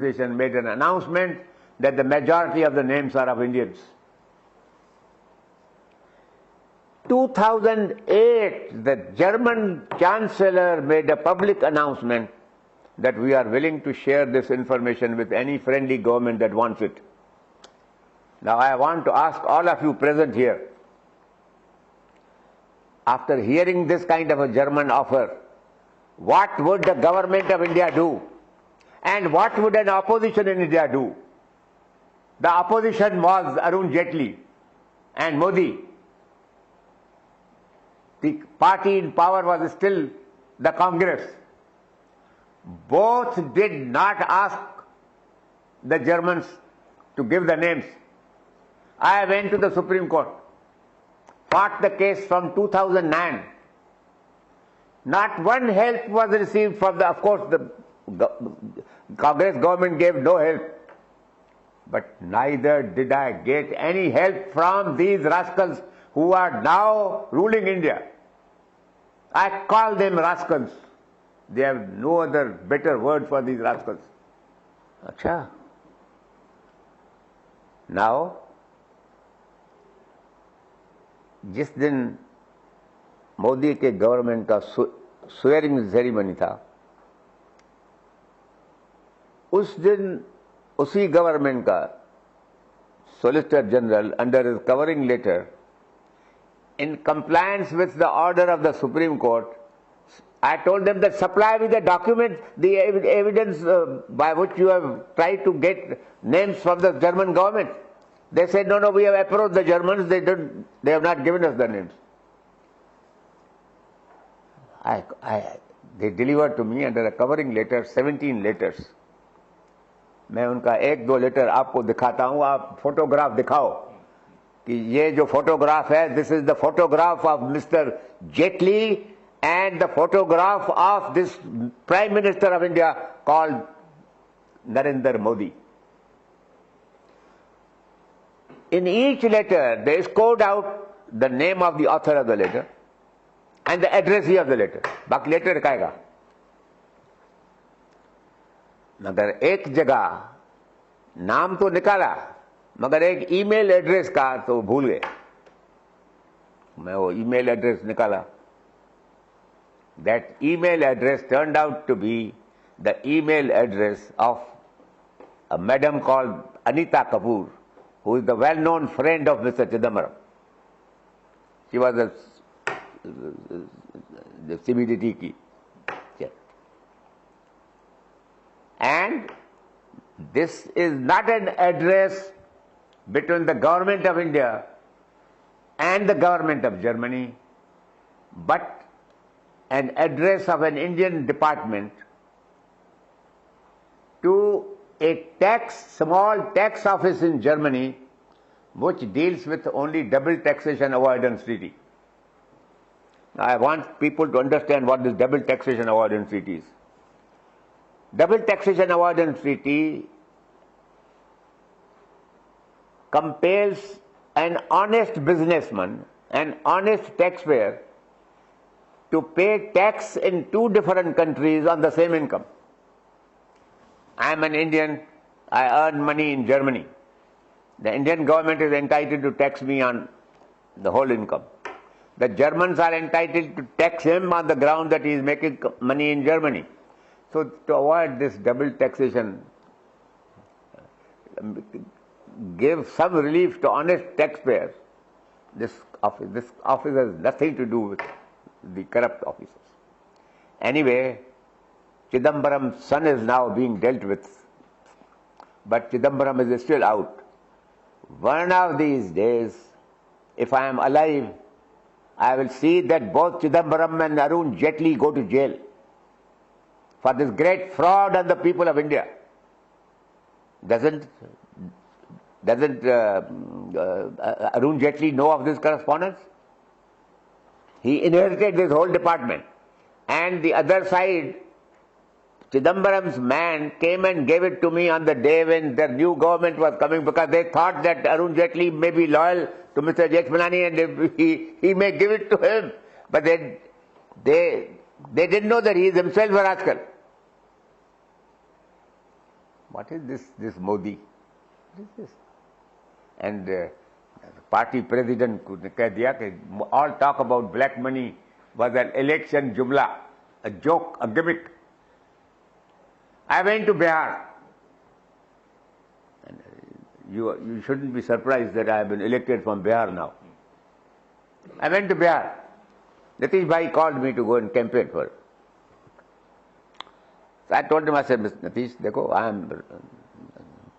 made an announcement that the majority of the names are of Indians. 2008, the German Chancellor made a public announcement that we are willing to share this information with any friendly government that wants it. Now I want to ask all of you present here, after hearing this kind of a German offer, what would the government of India do? And what would an opposition in India do? The opposition was Arun Jaitley and Modi. The party in power was still the Congress. Both did not ask the Germans to give the names. I went to the Supreme Court, fought the case from 2009. Not one help was received from the, of course, the Congress government gave no help. But neither did I get any help from these rascals who are now ruling India. I call them rascals. They have no other better word for these rascals. Acha. Now, जिस दिन मोदी के government का swearing ceremony था, उस दिन उसी government का Solicitor General, under his covering letter, in compliance with the order of the Supreme Court, I told them that supply me the documents, the evidence by which you have tried to get names from the German government. They said, no, we have approached the Germans, they have not given us the names. They delivered to me under a covering letter 17 letters. मैं उनका एक दो letter आपको दिखाता हूँ, आप photograph दिखाओ कि ये जो फोटोग्राफ है, this is the photograph of Mr. Jaitley and the photograph of this Prime Minister of India called Narendra Modi. In each letter, they scored out the name of the author of the letter and the addressee of the letter. बाकी letter दिखाएगा. मगर एक जगह नाम तो निकाला, मगर एक ईमेल एड्रेस का तो भूल गए. मैं वो ईमेल एड्रेस निकाला. That email address turned out to be the email address of a madam called Anita Kapoor, who is the well-known friend of Mr. Chidambaram. She was the CBDT key. And this is not an address between the government of India and the government of Germany, but an address of an Indian department to a small tax office in Germany which deals with only double taxation avoidance treaty. Now I want people to understand what this double taxation avoidance treaty is. Double taxation avoidance treaty compels an honest businessman, an honest taxpayer, to pay tax in two different countries on the same income. I am an Indian, I earn money in Germany. The Indian government is entitled to tax me on the whole income. The Germans are entitled to tax him on the ground that he is making money in Germany. So to avoid this double taxation, give some relief to honest taxpayers. This office has nothing to do with the corrupt officers. Anyway, Chidambaram's son is now being dealt with, but Chidambaram is still out. One of these days, if I am alive, I will see that both Chidambaram and Arun Jaitley go to jail for this great fraud on the people of India. Doesn't Arun Jaitley know of this correspondence? He inherited this whole department. And the other side, Chidambaram's man came and gave it to me on the day when the new government was coming, because they thought that Arun Jaitley may be loyal to Mr. Jaitley and he may give it to him. But they didn't know that he is himself a rascal. What is this Modi? What is this? And party president could कह दिया कि all talk about black money was an election jumla, a joke, a gimmick. I went to Bihar. And you shouldn't be surprised that I have been elected from Bihar now. I went to Bihar. Nitish Bhai called me to go and campaign for it. So I told him, I said, Mr. Nitish, dekho,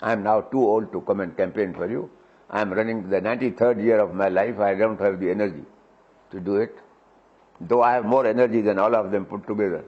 I am now too old to come and campaign for you. I am running the 93rd year of my life. I don't have the energy to do it. Though I have more energy than all of them put together.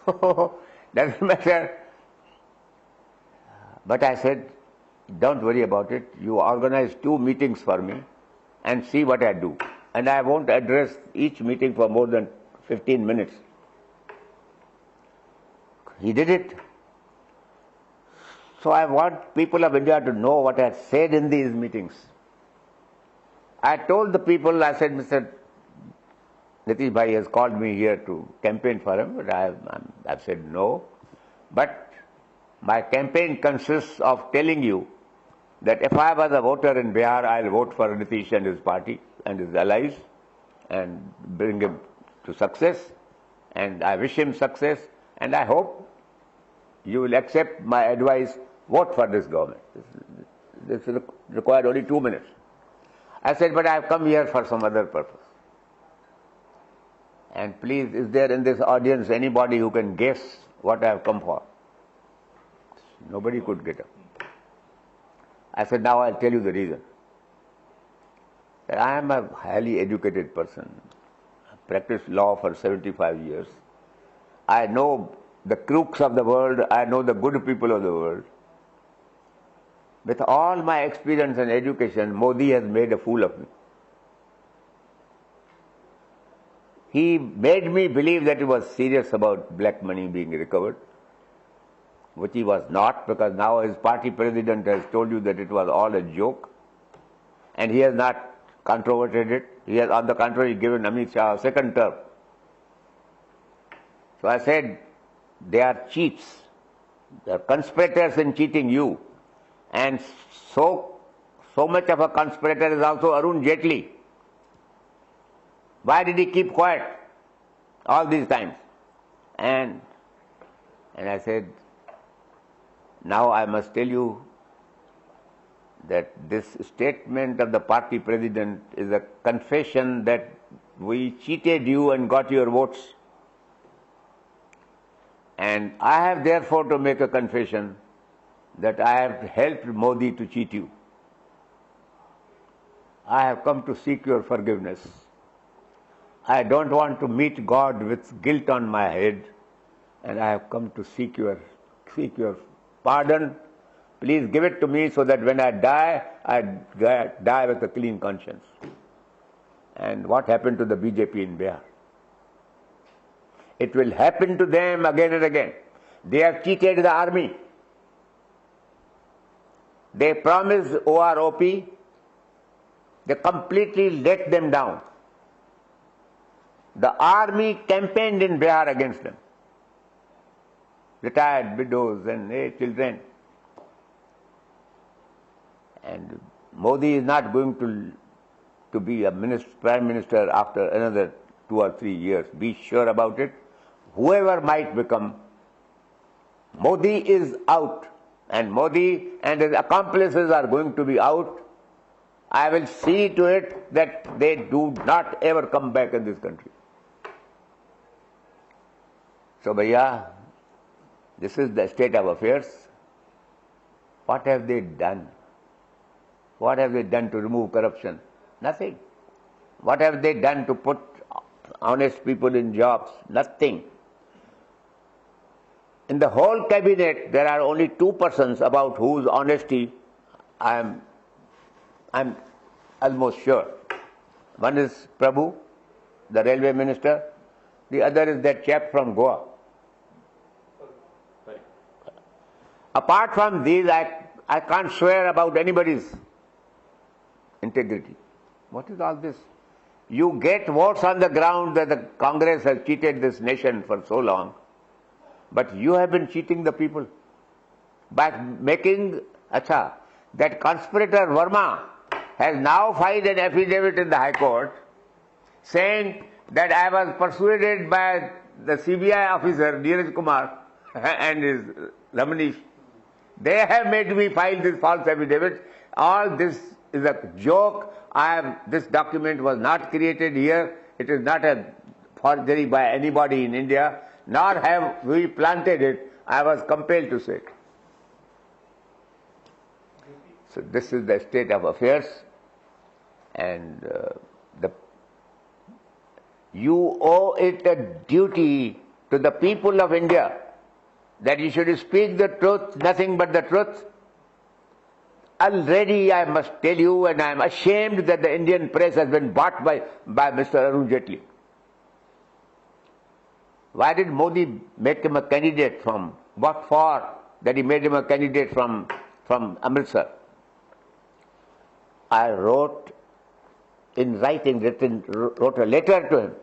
So, doesn't matter. But I said, don't worry about it. You organize 2 meetings for me and see what I do. And I won't address each meeting for more than 15 minutes. He did it. So I want people of India to know what I said in these meetings. I told the people, I said, Mr. Nitish Bhai has called me here to campaign for him, but I've said no. But my campaign consists of telling you that if I was a voter in Bihar, I'll vote for Nitish and his party and his allies and bring him to success. And I wish him success, and I hope you will accept my advice, vote for this government. This required only 2 minutes. I said, but I have come here for some other purpose. And please, is there in this audience anybody who can guess what I have come for? Nobody could get up. I said, now I'll tell you the reason. That I am a highly educated person. I practiced law for 75 years. I know the crooks of the world. I know the good people of the world. With all my experience and education, Modi has made a fool of me. He made me believe that he was serious about black money being recovered, which he was not, because now his party president has told you that it was all a joke, and he has not controverted it. He has, on the contrary, given Amit Shah a second term. So I said, they are cheats. They are conspirators in cheating you. And so much of a conspirator is also Arun Jaitley. Why did he keep quiet all these times? And I said, now I must tell you that this statement of the party president is a confession that we cheated you and got your votes. And I have therefore to make a confession that I have helped Modi to cheat you. I have come to seek your forgiveness. I don't want to meet God with guilt on my head, and I have come to seek your pardon. Please give it to me so that when I die with a clean conscience. And what happened to the BJP in Bihar? It will happen to them again and again. They have cheated the army. They promised OROP. They completely let them down. The army campaigned in Bihar against them. Retired widows and children. And Modi is not going to be a prime minister after another 2 or 3 years. Be sure about it. Whoever might become, Modi is out. And Modi and his accomplices are going to be out. I will see to it that they do not ever come back in this country. So, Bhaiya, this is the state of affairs. What have they done? What have they done to remove corruption? Nothing. What have they done to put honest people in jobs? Nothing. In the whole cabinet, there are only 2 persons about whose honesty I'm almost sure. One is Prabhu, the railway minister. The other is that chap from Goa. Apart from these, I can't swear about anybody's integrity. What is all this? You get votes on the ground that the Congress has cheated this nation for so long. But you have been cheating the people by making, that conspirator Verma has now filed an affidavit in the High Court saying that I was persuaded by the CBI officer, Neeraj Kumar, and his Ramanish. They have made me file this false affidavit. All this is a joke. This document was not created here. It is not a forgery by anybody in India, nor have we planted it. I was compelled to say it. So this is the state of affairs, and you owe it a duty to the people of India that you should speak the truth, nothing but the truth. Already I must tell you, and I am ashamed that the Indian press has been bought by Mr. Arun Jaitley. Why did Modi make him a candidate from? What for that he made him a candidate from Amritsar? I wrote a letter to him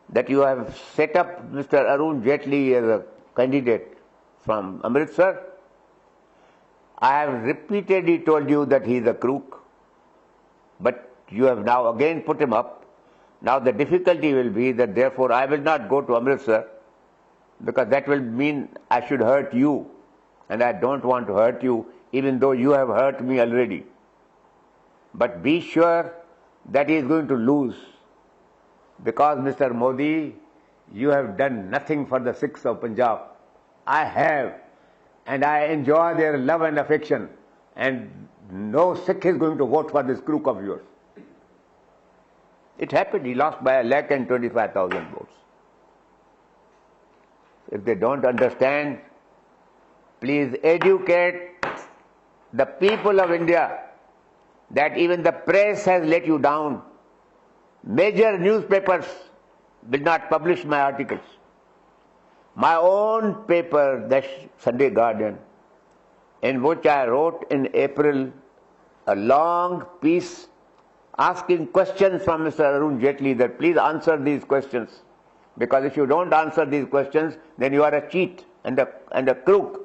that you have set up Mr. Arun Jaitley as a candidate from Amritsar. I have repeatedly told you that he is a crook, but you have now again put him up. Now the difficulty will be that therefore I will not go to Amritsar, because that will mean I should hurt you, and I don't want to hurt you, even though you have hurt me already. But be sure that he is going to lose, because Mr. Modi, you have done nothing for the Sikhs of Punjab. I have, and I enjoy their love and affection, and no Sikh is going to vote for this crook of yours. It happened. He lost by 1,25,000 votes. If they don't understand, please educate the people of India that even the press has let you down. Major newspapers will not publish my articles. My own paper, the Sunday Guardian, in which I wrote in April a long piece asking questions from Mr. Arun Jaitley, that please answer these questions, because if you don't answer these questions, then you are a cheat and a crook.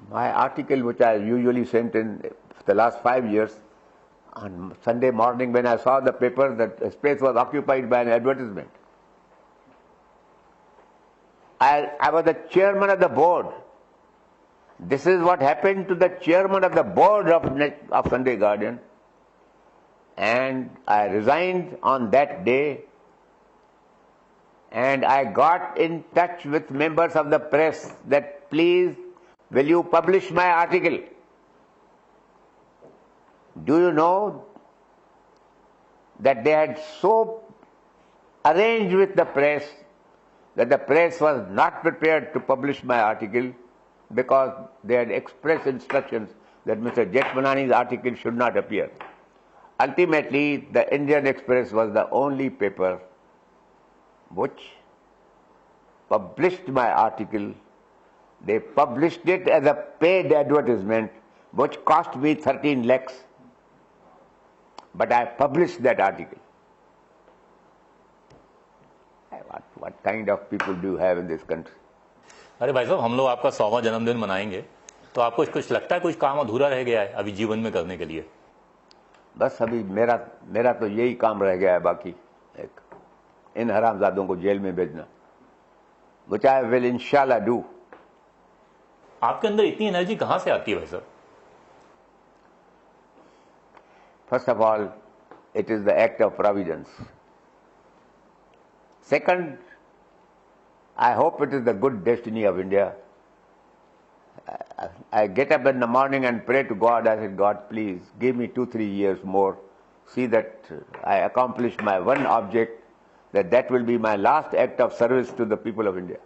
My article, which I usually sent in the last 5 years, on Sunday morning when I saw the paper, that space was occupied by an advertisement. I was the chairman of the board. This is what happened to the chairman of the board of Sunday Guardian. And I resigned on that day, and I got in touch with members of the press that please, will you publish my article? Do you know that they had so arranged with the press that the press was not prepared to publish my article, because they had expressed instructions that Mr. Jethmalani's article should not appear. Ultimately, the Indian Express was the only paper which published my article. They published it as a paid advertisement, which cost me 13 lakhs. But I published that article. What kind of people do you have in this country? अरे भाई साहब, हम लोग आपका 100वां जन्मदिन मनाएंगे, तो आपको कुछ लगता है कुछ काम अधूरा रह गया है अभी जीवन में करने के लिए? बस अभी मेरा तो यही काम रह गया है बाकी, एक इन हरामजादों को जेल में भेजना, which I will inshallah do. आपके अंदर इतनी एनर्जी कहां से आती है भाई साहब? First of all, it is the act of providence. Second, I hope it is the good destiny of India. I get up in the morning and pray to God. I said, God, please give me 2-3 years more. See that I accomplish my one object, that will be my last act of service to the people of India.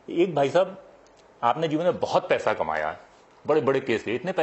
एक भाई साहब, आपने जीवन में बहुत पैसा कमाया है, बड़े बड़े केस के, इतने पैसे